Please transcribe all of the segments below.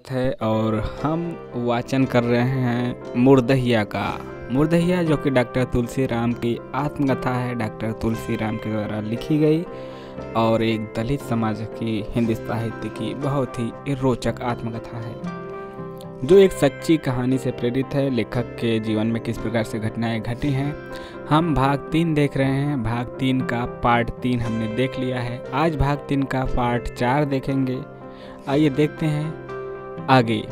स्वागत है और हम वाचन कर रहे हैं मुर्दहिया का। मुर्दहिया जो कि डॉक्टर तुलसी राम की आत्मकथा है, डॉक्टर तुलसी राम के द्वारा लिखी गई और एक दलित समाज की हिंदी साहित्य की बहुत ही रोचक आत्मकथा है जो एक सच्ची कहानी से प्रेरित है। लेखक के जीवन में किस प्रकार से घटनाएं घटी हैं, हम भाग 3 देख रहे हैं। भाग 3 का पार्ट 3 हमने देख लिया है। आज भाग 3 का पार्ट 4 देखेंगे। आइए देखते हैं आगे।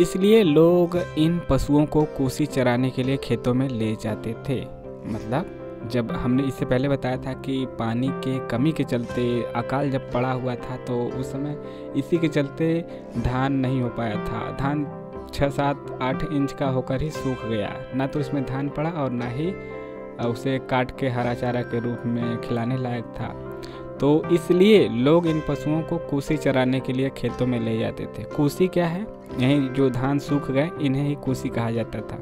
इसलिए लोग इन पशुओं को कुशी चराने के लिए खेतों में ले जाते थे। मतलब जब हमने इससे पहले बताया था कि पानी के कमी के चलते अकाल जब पड़ा हुआ था तो उस समय इसी के चलते धान नहीं हो पाया था। धान 6, 7, 8 इंच का होकर ही सूख गया, ना तो इसमें धान पड़ा और ना ही उसे काट के हरा चारा के रूप में खिलाने लायक था। तो इसलिए लोग इन पशुओं को कुशी चराने के लिए खेतों में ले जाते थे। कुशी क्या है? यही जो धान सूख गए इन्हें ही कुशी कहा जाता था।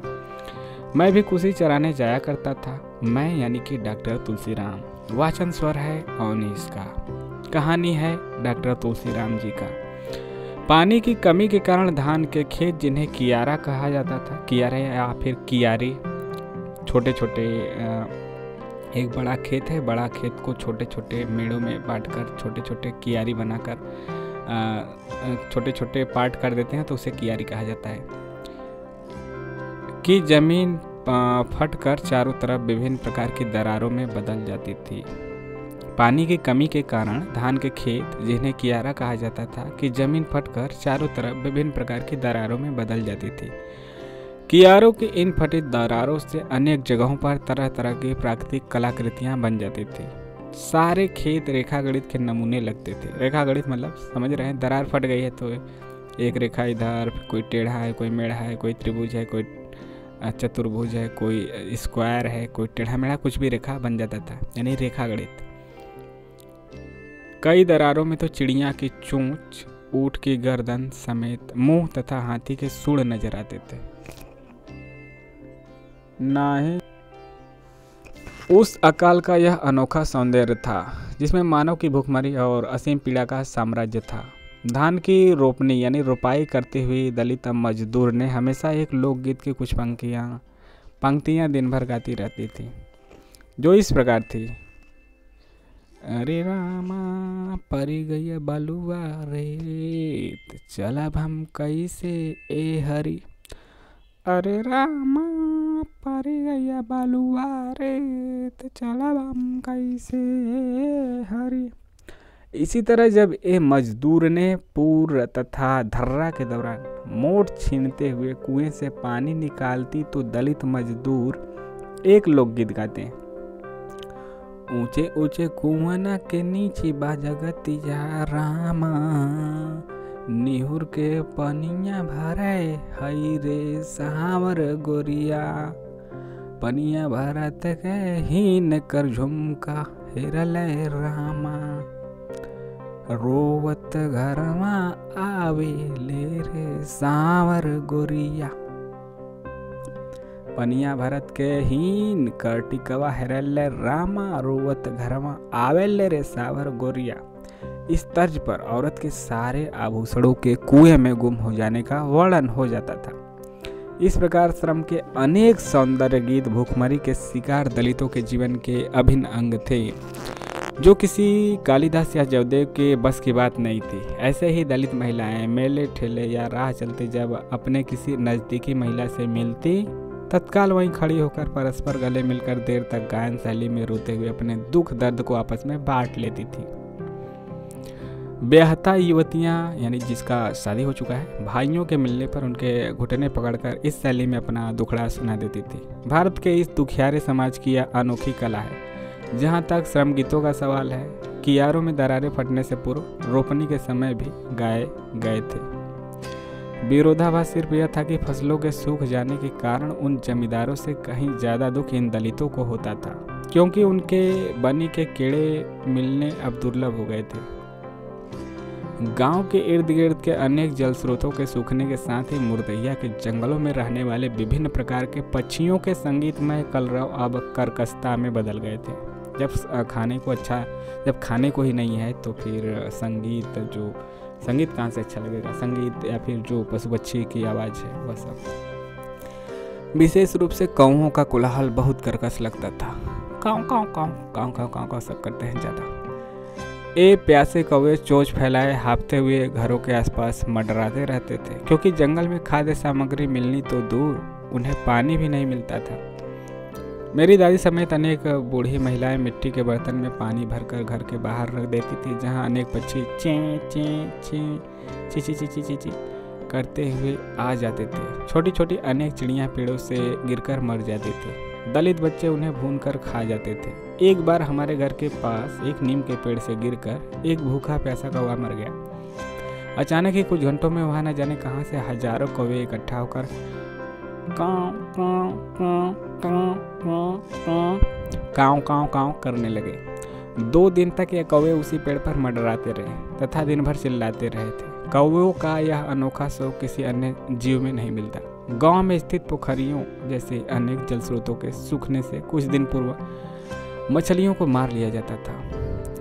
मैं भी कुशी चराने जाया करता था। मैं यानी कि डॉक्टर तुलसी राम। वाचन स्वर है अवनीश का। कहानी है डॉक्टर तुलसी राम जी का। पानी की कमी के कारण धान के खेत जिन्हें कियारा कहा जाता था, कियारा या फिर कियारी, छोटे छोटे एक बड़ा खेत है। बड़ा खेत को छोटे छोटे मेड़ों में बांटकर छोटे छोटे कियारी बनाकर छोटे छोटे पार्ट कर देते हैं तो उसे कियारी कहा जाता है। कि जमीन फटकर चारों तरफ विभिन्न प्रकार की दरारों में बदल जाती थी। पानी की कमी के कारण धान के खेत जिन्हें कियारा कहा जाता था कि जमीन फटकर चारों तरफ विभिन्न प्रकार की दरारों में बदल जाती थी। कियारों की इन फटी दरारों से अनेक जगहों पर तरह तरह की प्राकृतिक कलाकृतियां बन जाती थी। सारे खेत रेखा गणित के नमूने लगते थे। रेखा गणित मतलब समझ रहे हैं, दरार फट गई है तो एक रेखा इधर, कोई टेढ़ा है, कोई मेढ़ा है, कोई त्रिभुज है, कोई चतुर्भुज है, कोई स्क्वायर है, कोई टेढ़ा मेढ़ा, कुछ भी रेखा बन जाता था, यानी रेखा गणित। कई दरारों में तो चिड़िया की चोंच, ऊंट की गर्दन समेत मुंह तथा हाथी के सूंड नजर आते थे। ना ही उस अकाल का यह अनोखा सौंदर्य था जिसमें मानव की भूखमरी और असीम पीड़ा का साम्राज्य था। धान की रोपनी यानी रोपाई करते हुए दलित मजदूर ने हमेशा एक लोकगीत की कुछ पंक्तियां दिन भर गाती रहती थी जो इस प्रकार थी। अरे रामा परी गई बलुआ रेत, चल अब हम कैसे ए हरी। अरे रामा परी गई बलुआ रेत, चल अब हम कैसे ए हरी। इसी तरह जब ये मजदूर ने पूर तथा धर्रा के दौरान मोट छीनते हुए कुएं से पानी निकालती तो दलित मजदूर एक लोकगीत गाते हैं। ऊंचे ऊंचे कुआं के नीचे बाजगती जा रामा, निहुर के पनिया भरे हई रे सावर गोरिया। पनिया भरत के हीन कर झुमका हेरल रामा, रोवत घरमा आवे ले रे सावर गोरिया। पनिया भरत के हीन कर टिकवा हेरल रामा, रोवत घरमा आवे ले रे सावर गोरिया। इस तर्ज पर औरत के सारे आभूषणों के कुएं में गुम हो जाने का वर्णन हो जाता था। इस प्रकार श्रम के अनेक सौंदर्य गीत भूखमरी के शिकार दलितों के जीवन के अभिन्न अंग थे जो किसी कालिदास या जयदेव के बस की बात नहीं थी। ऐसे ही दलित महिलाएं मेले ठेले या राह चलते जब अपने किसी नज़दीकी महिला से मिलती, तत्काल वहीं खड़ी होकर परस्पर गले मिलकर देर तक गायन शैली में रोते हुए अपने दुख दर्द को आपस में बांट लेती थी। बेहता युवतियां यानी जिसका शादी हो चुका है, भाइयों के मिलने पर उनके घुटने पकड़कर इस शैली में अपना दुखड़ा सुना देती थी। भारत के इस दुखियारे समाज की यह अनोखी कला है। जहाँ तक श्रम गीतों का सवाल है, कियारों में दरारें फटने से पूर्व रोपनी के समय भी गाए गए थे। विरोधाभास सिर्फ यह था कि फसलों के सूख जाने के कारण उन जमींदारों से कहीं ज़्यादा दुख इन दलितों को होता था, क्योंकि उनके बनी के कीड़े मिलने अब दुर्लभ हो गए थे। गांव के इर्द गिर्द के अनेक जल स्रोतों के सूखने के साथ ही मुर्दहिया के जंगलों में रहने वाले विभिन्न प्रकार के पक्षियों के संगीतमय कलरव अब कर्कशता में बदल गए थे। जब खाने को ही नहीं है तो फिर संगीत जो संगीत कहाँ से अच्छा लगेगा, संगीत या फिर जो पशु पक्षी की आवाज़ है वह सब। विशेष रूप से कौओं का कोलाहल बहुत कर्कश लगता था। काँव काँव काँव काँव काँव काँव काँव सब करते हैं ज़्यादा। ये प्यासे कौवे चोंच फैलाए हाँफते हुए घरों के आसपास मंडराते रहते थे, क्योंकि जंगल में खाद्य सामग्री मिलनी तो दूर, उन्हें पानी भी नहीं मिलता था। मेरी दादी समेत अनेक बूढ़ी महिलाएं मिट्टी के बर्तन में पानी भरकर घर के बाहर रख देती थी, जहां अनेक पक्षी चें चें चें ची ची ची ची ची ची करते हुए आ जाते थे। छोटी छोटी अनेक चिड़ियां पेड़ों से गिरकर मर जाती थी। दलित बच्चे उन्हें भूनकर खा जाते थे। एक बार हमारे घर के पास एक नीम के पेड़ से गिरकर एक भूखा प्यासा कौवा मर गया। अचानक ही कुछ घंटों में वहां न जाने कहां से हजारों कौवे इकट्ठा होकर काँव काँव काँव काँव काँव काँव काँव काँव करने लगे। 2 दिन तक ये कौवे उसी पेड़ पर मंडराते रहे तथा दिन भर चिल्लाते रहे थे। कौवों का यह अनोखा शौक किसी अन्य जीव में नहीं मिलता। गांव में स्थित पोखरियों जैसे अनेक जल स्रोतों के सूखने से कुछ दिन पूर्व मछलियों को मार लिया जाता था।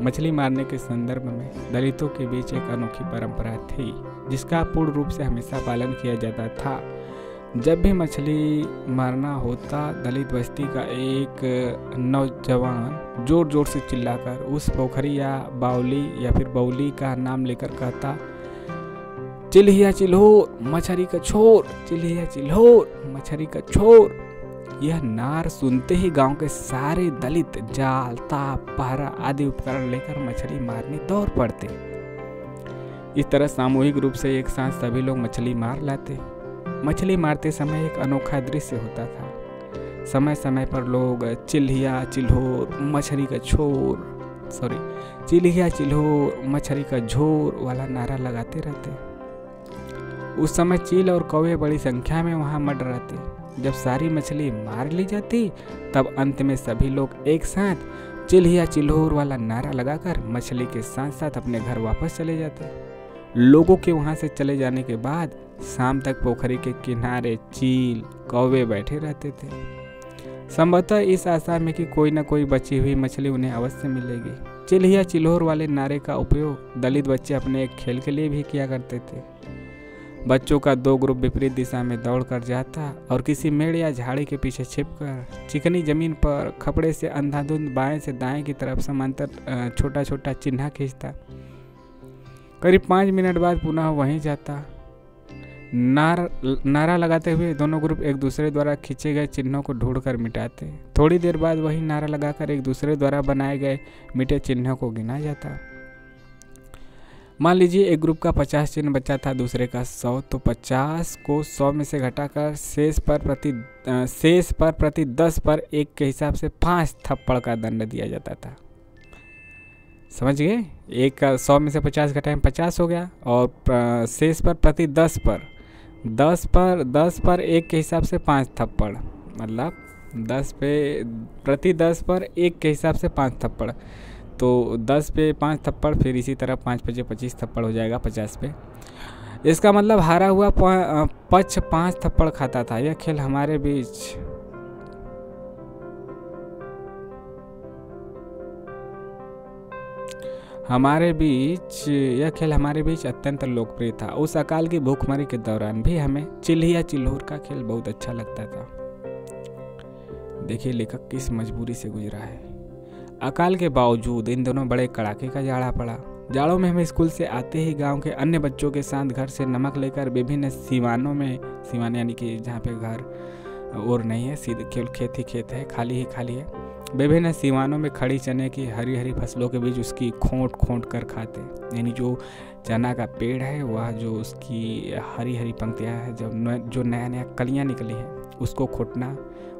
मछली मारने के संदर्भ में दलितों के बीच एक अनोखी परंपरा थी, जिसका पूर्ण रूप से हमेशा पालन किया जाता था। जब भी मछली मारना होता, दलित बस्ती का एक नौजवान जोर जोर से चिल्लाकर उस पोखरी या बावली या फिर बौली का नाम लेकर कहता, चिल्हिया चिल्होर मछली का छोर, चिल्हिया चिल्होर मछली का छोर। यह नार सुनते ही गांव के सारे दलित जाल, ताप, पहरा आदि उपकरण लेकर मछली मारने दौड़ पड़ते। इस तरह सामूहिक रूप से एक साथ सभी लोग मछली मार लाते। मछली मारते समय एक अनोखा दृश्य होता था। समय समय पर लोग चिल्हिया चिल्होर मछली का छोर चिल्हिया चिल्होर मछली का झोर वाला नारा लगाते रहते। उस समय चील और कौवे बड़ी संख्या में वहां मंडराते। जब सारी मछली मार ली जाती, तब अंत में सभी लोग एक साथ चिल्हिया चिल्होर वाला नारा लगाकर मछली के साथ साथ अपने घर वापस चले जाते। लोगों के वहां से चले जाने के बाद शाम तक पोखरी के किनारे चील कौवे बैठे रहते थे, संभवतः इस आशा में कि कोई न कोई बची हुई मछली उन्हें अवश्य मिलेगी। चिल्हिया चिल्होर वाले नारे का उपयोग दलित बच्चे अपने एक खेल के लिए भी किया करते थे। बच्चों का 2 ग्रुप विपरीत दिशा में दौड़ कर जाता और किसी मेड़ या झाड़ी के पीछे छिपकर चिकनी जमीन पर खपड़े से अंधाधुंध बाएं से दाएं की तरफ समांतर छोटा छोटा चिन्ह खींचता। करीब 5 मिनट बाद पुनः वहीं जाता। नारा लगाते हुए दोनों ग्रुप एक दूसरे द्वारा खींचे गए चिन्हों को ढूंढकर मिटाते। थोड़ी देर बाद वही नारा लगाकर एक दूसरे द्वारा बनाए गए मिटे चिन्हों को गिना जाता। मान लीजिए एक ग्रुप का 50 चिन्ह बचा था, दूसरे का 100, तो 50 को 100 में से घटाकर शेष पर प्रति 10 पर 1 के हिसाब से 5 थप्पड़ का दंड दिया जाता था। समझ गए? एक का 100 में से 50 घटाएं 50 हो गया, और शेष पर प्रति 10 पर 1 के हिसाब से 5 थप्पड़, मतलब प्रति 10 पर 1 के हिसाब से 5 थप्पड़। तो 10 पे 5 थप्पड़, फिर इसी तरह 5 पे 25 थप्पड़ हो जाएगा 50 पे। इसका मतलब हारा हुआ पक्ष 5 थप्पड़ खाता था। यह खेल हमारे बीच अत्यंत लोकप्रिय था। उस अकाल की भूखमरी के दौरान भी हमें चिल्हिया चिल्होर का खेल बहुत अच्छा लगता था। देखिए लेखक किस मजबूरी से गुजरा है। अकाल के बावजूद इन दोनों बड़े कड़ाके का जाड़ा पड़ा। जाड़ों में हम स्कूल से आते ही गांव के अन्य बच्चों के साथ घर से नमक लेकर विभिन्न सीमानों में, सीमान यानी कि जहाँ पे घर और नहीं है, सीधे केवल खेत ही खेत है, खाली है, विभिन्न सीमानों में खड़ी चने की हरी हरी फसलों के बीच उसकी खोंट कर खाते। यानी जो चना का पेड़ है वह जो उसकी हरी हरी पंक्तियाँ है, जो नया कलियाँ निकली हैं, उसको खोटना,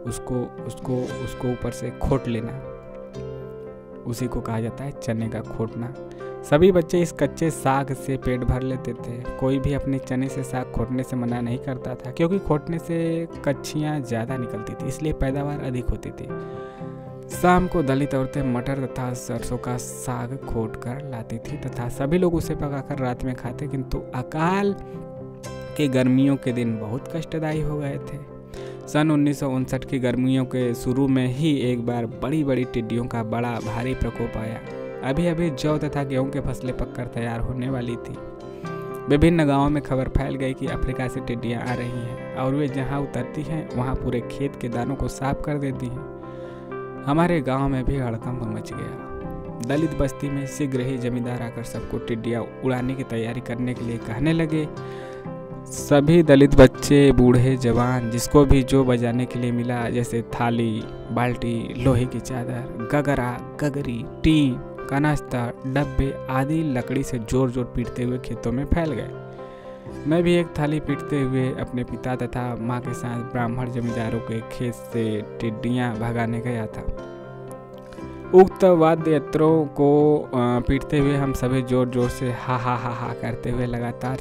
उसको ऊपर से खोट लेना, उसी को कहा जाता है चने का खोटना। सभी बच्चे इस कच्चे साग से पेट भर लेते थे। कोई भी अपने चने से साग खोटने से मना नहीं करता था, क्योंकि खोटने से कच्चियाँ ज़्यादा निकलती थी, इसलिए पैदावार अधिक होती थी। शाम को दलित औरतें मटर तथा सरसों का साग खोट कर लाती थी तथा सभी लोग उसे पकाकर रात में खाते। किंतु अकाल के गर्मियों के दिन बहुत कष्टदायी हो गए थे। सन 1959 की गर्मियों के शुरू में ही एक बार बड़ी बड़ी टिड्डियों का बड़ा भारी प्रकोप आया। अभी अभी जौ तथा गेहूं की फसलें पककर तैयार होने वाली थी। विभिन्न गांवों में खबर फैल गई कि अफ्रीका से टिड्डियां आ रही हैं और वे जहां उतरती हैं वहां पूरे खेत के दानों को साफ कर देती हैं। हमारे गांव में भी हड़कंप मच गया। दलित बस्ती में शीघ्र ही जमींदार आकर सबको टिड्डियां उड़ाने की तैयारी करने के लिए कहने लगे। सभी दलित बच्चे, बूढ़े, जवान, जिसको भी जो बजाने के लिए मिला, जैसे थाली, बाल्टी, लोहे की चादर, गगरा, गगरी, टीन, कनास्ता, डब्बे आदि लकड़ी से जोर जोर पीटते हुए खेतों में फैल गए। मैं भी एक थाली पीटते हुए अपने पिता तथा माँ के साथ ब्राह्मण जमींदारों के खेत से टिड्डियाँ भगाने गया था। उक्त वाद्य यंत्रों को पीटते हुए हम सभी जोर जोर से हा हा हा हा करते हुए लगातार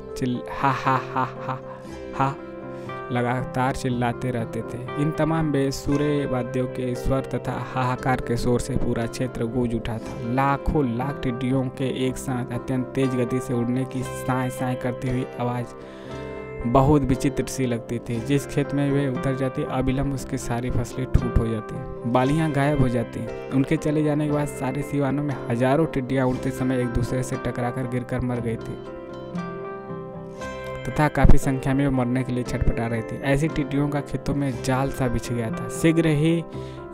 चिल्लाते रहते थे। इन तमाम बेसुरे वाद्यों के स्वर तथा हाहाकार के शोर से पूरा क्षेत्र गूंज उठा था। लाखों लाख टिड्डियों के एक साथ अत्यंत तेज गति से उड़ने की साए साए करती हुई आवाज़ बहुत विचित्र सी लगती थी। जिस खेत में वे उतर जाती, अविलंब उसकी सारी फसलें ठूट हो जाती, बालियां गायब हो जाती। उनके चले जाने के बाद सारे सिवानों में हजारों टिड्डियां उड़ते समय एक दूसरे से टकराकर गिरकर मर गई थी तथा काफ़ी संख्या में वो मरने के लिए छटपटा रही थी। ऐसी टिड्डियों का खेतों में जाल सा बिछ गया था। शीघ्र ही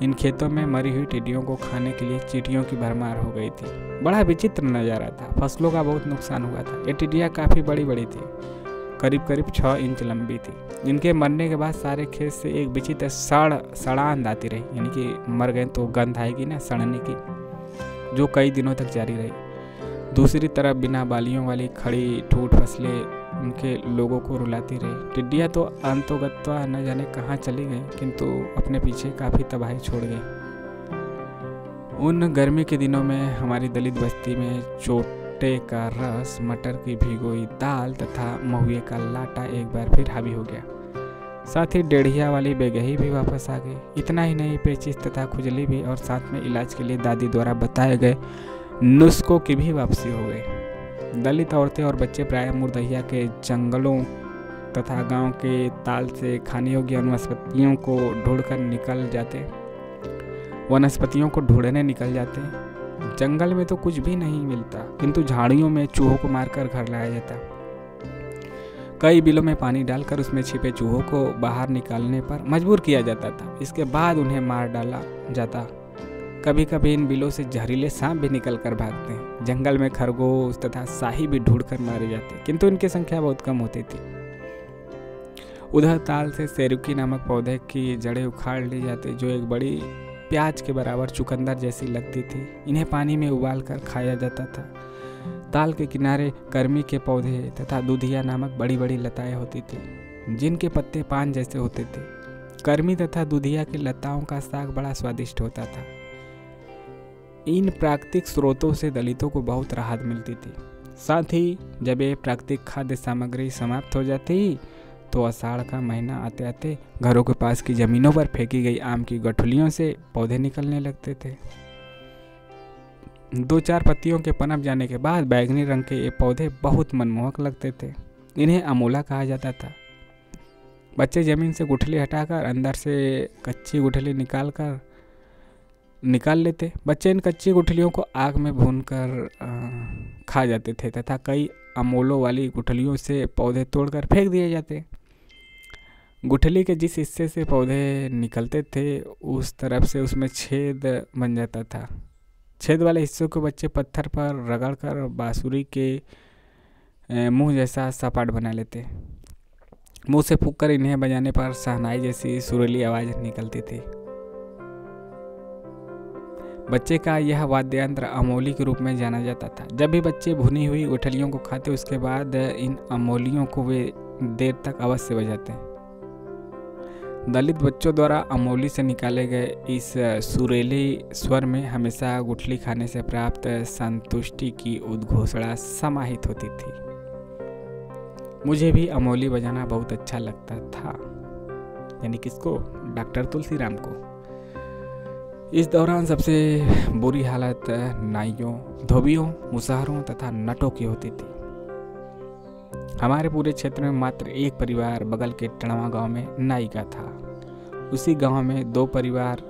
इन खेतों में मरी हुई टिड्डियों को खाने के लिए चींटियों की भरमार हो गई थी। बड़ा विचित्र नज़ारा था। फसलों का बहुत नुकसान हुआ था। ये टिड्डियाँ काफ़ी बड़ी बड़ी थी, करीब करीब 6 इंच लंबी थी। इनके मरने के बाद सारे खेत से एक विचित्र सड़ांध आती रही, यानी कि मर गए तो गंध आएगी ना सड़ने की, जो कई दिनों तक जारी रही। दूसरी तरफ बिना बालियों वाली खड़ी ठूठ फसलें उनके लोगों को रुलाती रही। टिड्डियाँ तो अंतोगत्वा न जाने कहाँ चली गई, किंतु अपने पीछे काफ़ी तबाही छोड़ गई। उन गर्मी के दिनों में हमारी दलित बस्ती में चोटे का रस, मटर की भिगोई दाल तथा महुए का लाटा एक बार फिर हावी हो गया। साथ ही डेढ़िया वाली बेगही भी वापस आ गई। इतना ही नहीं, पेचिश तथा खुजली भी और साथ में इलाज के लिए दादी द्वारा बताए गए नुस्खों की भी वापसी हो गई। दलित औरतें और बच्चे प्रायः मुर्दहिया के जंगलों तथा गांव के ताल से खाने योग्य वनस्पतियों को ढूंढने निकल जाते। जंगल में तो कुछ भी नहीं मिलता, किंतु झाड़ियों में चूहों को मारकर घर लाया जाता। कई बिलों में पानी डालकर उसमें छिपे चूहों को बाहर निकालने पर मजबूर किया जाता था। इसके बाद उन्हें मार डाला जाता। कभी कभी इन बिलों से जहरीले सांप भी निकल कर भागते हैं। जंगल में खरगोश तथा शाही भी ढूंढकर मारे जाते, किंतु इनकी संख्या बहुत कम होती थी। उधर ताल से सेरुकी नामक पौधे की जड़ें उखाड़ ली जाती, जो एक बड़ी प्याज के बराबर चुकंदर जैसी लगती थी। इन्हें पानी में उबाल कर खाया जाता था। ताल के किनारे कर्मी के पौधे तथा दूधिया नामक बड़ी बड़ी लताएं होती थी, जिनके पत्ते पान जैसे होते थे। कर्मी तथा दूधिया की लताओं का साग बड़ा स्वादिष्ट होता था। इन प्राकृतिक स्रोतों से दलितों को बहुत राहत मिलती थी। साथ ही जब ये प्राकृतिक खाद्य सामग्री समाप्त हो जाती तो आषाढ़ का महीना आते आते घरों के पास की जमीनों पर फेंकी गई आम की गठुलियों से पौधे निकलने लगते थे। 2-4 पत्तियों के पनप जाने के बाद बैगनी रंग के ये पौधे बहुत मनमोहक लगते थे। इन्हें अमोला कहा जाता था। बच्चे जमीन से गुठली हटाकर अंदर से कच्ची गुठली निकाल लेते। बच्चे इन कच्ची गुठलियों को आग में भूनकर खा जाते थे तथा कई अमोलों वाली गुठलियों से पौधे तोड़कर फेंक दिए जाते। गुठली के जिस हिस्से से पौधे निकलते थे उस तरफ से उसमें छेद बन जाता था। छेद वाले हिस्सों को बच्चे पत्थर पर रगड़कर बांसुरी के मुंह जैसा सपाट बना लेते। मुंह से फूंककर इन्हें बजाने पर शहनाई जैसी सुरीली आवाज़ निकलती थी। बच्चे का यह वाद्य यंत्र अमोली के रूप में जाना जाता था। जब भी बच्चे भुनी हुई गुठलियों को खाते, उसके बाद इन अमोलियों को वे देर तक अवश्य बजाते। दलित बच्चों द्वारा अमोली से निकाले गए इस सुरीले स्वर में हमेशा गुठली खाने से प्राप्त संतुष्टि की उद्घोषणा समाहित होती थी। मुझे भी अमोली बजाना बहुत अच्छा लगता था। यानी किसको? डॉक्टर तुलसीराम को। इस दौरान सबसे बुरी हालत नाइयों, धोबियों, मुसहरों तथा नटों की होती थी। हमारे पूरे क्षेत्र में मात्र एक परिवार बगल के टणवा गांव में नाई का था। उसी गांव में 2 परिवार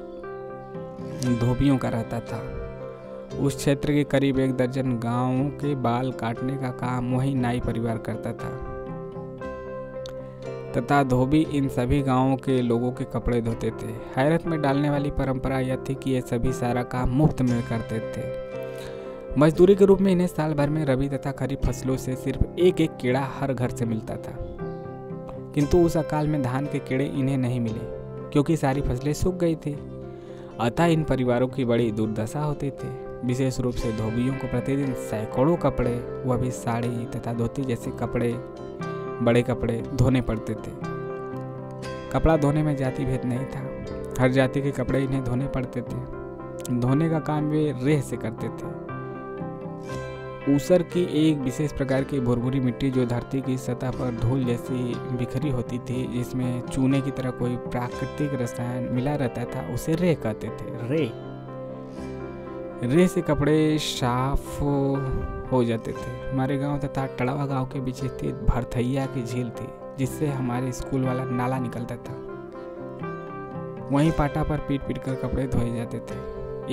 धोबियों का रहता था। उस क्षेत्र के करीब 1 दर्जन गांवों के बाल काटने का काम वही नाई परिवार करता था तथा धोबी इन सभी गांवों के लोगों के कपड़े धोते थे। हैरत में डालने वाली परंपरा यह थी कि ये सभी सारा काम मुफ्त में करते थे। मजदूरी के रूप में इन्हें साल भर में रबी तथा खरीफ फसलों से सिर्फ एक एक कीड़ा हर घर से मिलता था, किंतु उस अकाल में धान के कीड़े इन्हें नहीं मिले क्योंकि सारी फसलें सूख गई थी। अतः इन परिवारों की बड़ी दुर्दशा होती थी। विशेष रूप से धोबियों को प्रतिदिन सैकड़ों कपड़े, वह भी साड़ी तथा धोती जैसे कपड़े, बड़े कपड़े धोने पड़ते थे। कपड़ा धोने में जाति भेद नहीं था, हर जाति के कपड़े इन्हें धोने पड़ते थे। धोने का काम वे रेह से करते थे। ऊसर की एक विशेष प्रकार की भुरभुरी मिट्टी जो धरती की सतह पर धूल जैसी बिखरी होती थी, जिसमें चूने की तरह कोई प्राकृतिक रसायन मिला रहता था, उसे रेह कहते थे। रेह से कपड़े साफ हो जाते थे। हमारे गांव तथा टड़ावा गांव के बीच स्थित भरथैया की झील थी, जिससे हमारे स्कूल वाला नाला निकलता था। वहीं पाटा पर पीट पीट कर कपड़े धोए जाते थे।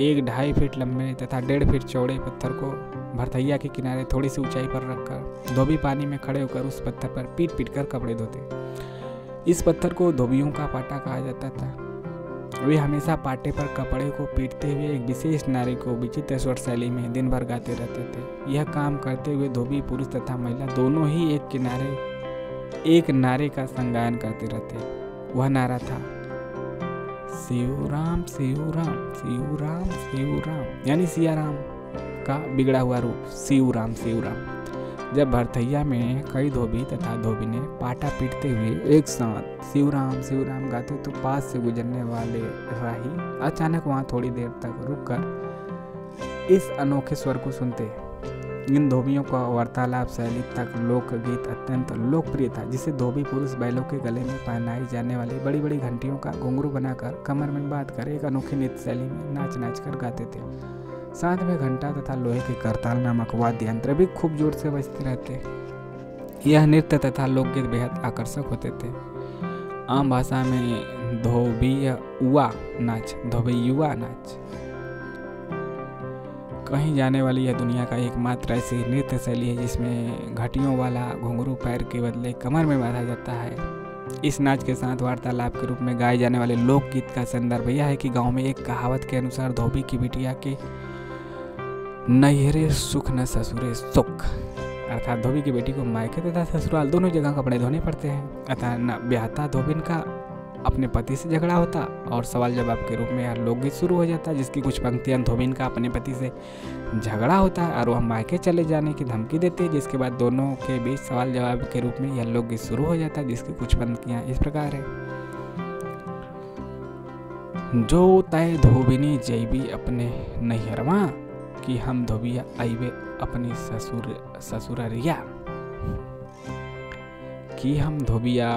1-2.5 फीट लंबे तथा 1.5 फीट चौड़े पत्थर को भरथैया के किनारे थोड़ी सी ऊंचाई पर रखकर धोबी पानी में खड़े होकर उस पत्थर पर पीट पीट कर कपड़े धोते। इस पत्थर को धोबियों का पाटा कहा जाता था। वे हमेशा पाटे पर कपड़े को पीटते हुए एक विशेष नारे को विचित्र स्वर शैली में दिन भर गाते रहते थे। यह काम करते हुए धोबी पुरुष तथा महिला दोनों ही एक नारे का संगायन करते रहते। वह नारा था शिवराम शिवराम शिवराम शिवराम, यानी सिया राम का बिगड़ा हुआ रूप शिवराम शिवराम। जब भरथैया में कई धोबी तथा धोबिने पाटा पीटते हुए एक साथ शिवराम शिवराम गाते तो पास से गुजरने वाले राही अचानक वहां थोड़ी देर तक रुककर इस अनोखे स्वर को सुनते। इन धोबियों का वार्तालाप शैली तक लोकगीत अत्यंत लोकप्रिय था, जिसे धोबी पुरुष बैलों के गले में पहनाई जाने वाली बड़ी बड़ी घंटियों का घुंघरू बनाकर कमर में बांध कर एक अनोखी नृत्य शैली में नाच नाच कर गाते थे। साथ में घंटा तथा लोहे के करताल नामक वाद्य यंत्र भी खूब जोर से बजते रहते। यह नृत्य तथा लोकगीत बेहद आकर्षक होते थे। आम भाषा में धोबियुआ नाच कहीं जाने वाली यह दुनिया का एकमात्र ऐसी नृत्य शैली है जिसमें घटियों वाला घुंघरू पैर के बदले कमर में बांधा जाता है। इस नाच के साथ वार्तालाप के रूप में गाए जाने वाले लोकगीत का संदर्भ यह है कि गांव में एक कहावत के अनुसार धोबी की बिटिया के नैहरे सुख न ससुरे सुख, अर्थात धोबी की बेटी को मायके तथा ससुराल दोनों जगह कपड़े धोने पड़ते हैं। अतः न ब्याहता धोबिन का अपने पति से झगड़ा होता और सवाल जवाब के रूप में यह लोकगीत शुरू हो जाता, जिसकी कुछ पंक्तियां धोबिन का अपने पति से झगड़ा होता है और वह मायके चले जाने की धमकी देते हैं, जिसके बाद दोनों के बीच सवाल जवाब के रूप में यह लोकगीत शुरू हो जाता है, जिसकी कुछ पंक्तियां इस प्रकार है। जो तय धोबिनी जैबी अपने नैहरवा कि हम धोबिया आईबे अपनी ससुररिया, कि हम धोबिया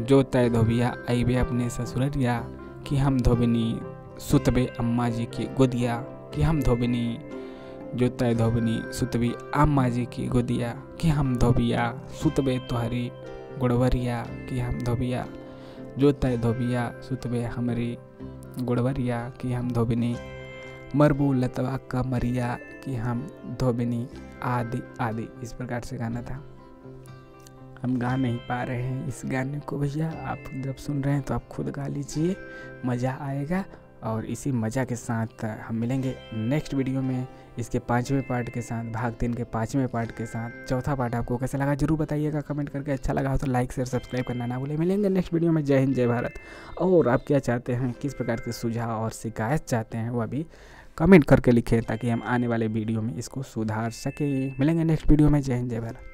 जो तय धोबिया आईबे अपने ससुररिया, कि हम धोबिनी सुतबे अम्मा जी की गोदिया, कि हम धोबिनी जो तय धोबिनी सुतबी अम्मा जी की गोदिया, कि हम धोबिया सुतबे तोहरी गुड़वरिया, कि हम धोबिया जो तय धोबिया सुतबे हमारी गुड़वरिया, कि हम धोबिनी मरबू लतवा का मरिया, कि हम धोबिनी आदि आदि। इस प्रकार से गाना था। हम गा नहीं पा रहे हैं इस गाने को भैया, आप जब सुन रहे हैं तो आप खुद गा लीजिए, मज़ा आएगा। और इसी मज़ा के साथ हम मिलेंगे नेक्स्ट वीडियो में इसके 5वें पार्ट के साथ, भाग 3 के 5वें पार्ट के साथ। चौथा पार्ट आपको कैसा लगा जरूर बताइएगा कमेंट करके। अच्छा लगा हो तो लाइक शेयर सब्सक्राइब करना ना भूलें। मिलेंगे नेक्स्ट वीडियो में। जय हिंद जय भारत। और आप क्या चाहते हैं, किस प्रकार के सुझाव और शिकायत चाहते हैं, वो अभी कमेंट करके लिखें ताकि हम आने वाले वीडियो में इसको सुधार सकें। मिलेंगे नेक्स्ट वीडियो में। जय हिंद जय भारत।